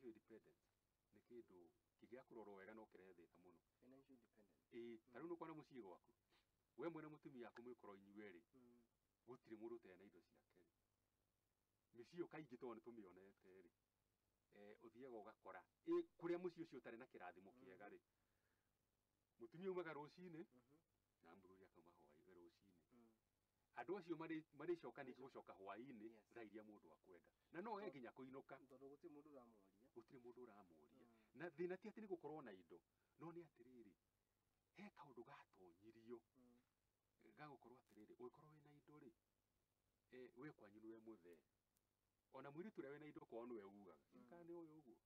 financial independence nĩ kĩndũ kĩgĩa kũrorwo wega no kĩrehe thĩna mũno. Financial independence. Tarĩu nĩ kwana mũciĩ gwaku we mwene mũtumia waku mwĩkoro inyuerĩ gũtirĩ mũndũ ũtarĩ na indo ciake rĩ, mĩciĩ ĩyo kaingĩ tondũ nĩ tũmĩonete rĩ, ũthiaga ũgakora kũrĩa mũciĩ ũcio ũtarĩ na kĩrathimo kĩega rĩ, mũtumia aumaga rũcinĩ na mũthuri akauma rũcinĩ, andũ acio marĩcoka ningĩ gũcoka hwainĩ thaa iria mũndũ akwenda, na no we nginya kũinũka tondũ gũtirĩ mũndũ ũramũria, gũtirĩ mũndũ ũramũria. Na thĩna ti atĩ nĩ gũkorwo na indo, no nĩ atĩrĩrĩ, he kaũndũ gatonyirio gagũkorwo atĩrĩrĩ, ũngĩkorwo wĩna indo rĩ, we kwanyu nĩwe mũthee, ona mũirĩtu ũrĩa wĩna indo kwao nĩwe ugaga kana nĩ ũyũ ũguo.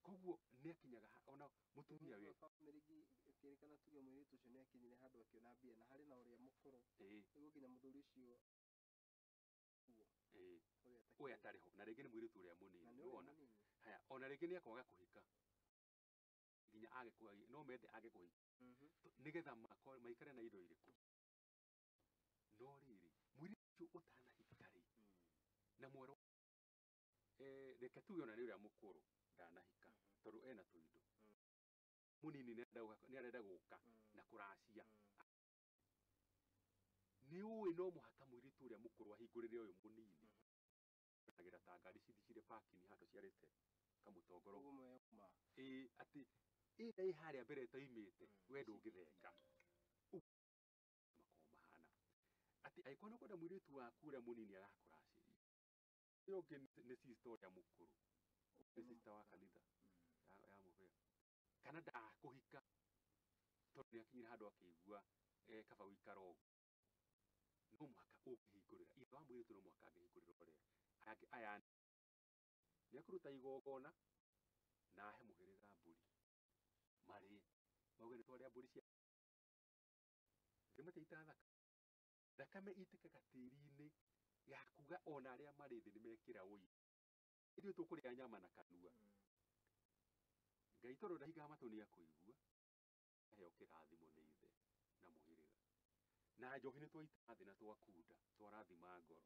Koguo nĩ akinyaga ona mũtumia we family ĩkĩrĩkana tuge mũirĩtu ũcio nĩ akinyire handũ akĩona mbia na harĩ na ũrĩa mũkũrũ, nĩguo nginya mũthuri ũcio ũyũ atarĩ ho, na rĩngĩ nĩ mũirĩtu ũrĩa mũnini, wona haya, ona rĩngĩ nĩ akwaga kũhika nginya age kũhika, no mende age kũhika nĩgetha maikare na indo irĩkũ. No rĩrĩ mũirĩtu ũcio ũtanahika rĩ, na mwerũ reke tuge ona nĩ ũrĩa mũkũrũ ndanahika tondũ ena tũindo, mũnini nĩ arenda gũka na kũracia, nĩ ũĩ no mũhaka mũirĩtu ũrĩa mũkũrũ ahingũrĩre ũyũ mũnini agĩra ta ngari cirĩ parking handũ ciarĩte kamũtongoro, atĩ ĩrĩa ĩ harĩa mbere ĩtoimĩte we ndũngĩtheka. Makoragwo mahana atĩ angĩkorwo nĩ kwenda mũirĩtu waku ũrĩa mũnini agakũracĩria, ũyũ ũngĩ nĩ sister ũrĩa mũkũrũ, nĩ sister wa kanitha ya mũbĩa, kana ndakũhika tondũ nĩ akinyire handũ akĩigua kaba gũikara ũguo, no mũhaka ũngĩhingũrĩra ithe wa mũirĩtu, no mũhaka angĩhingũrĩra ũrĩa aya nĩ akũruta igongona na ahe mũhĩrĩga mbũri marĩe, mauge nĩ twarĩa mbũri cia thakame, thakame itĩkaga tĩri-inĩ ya kuga ona arĩa marĩ thĩ nĩ mekĩra ũiru, ithuĩ tũkũrĩa nyama na kanua. Ngai tondũ ndahingaga matũ nĩ akũigua, aheo kĩrathimo nĩ ithe na mũhĩrĩga, na njohi nĩ twaita thĩ na twakunda twarathima ngoro.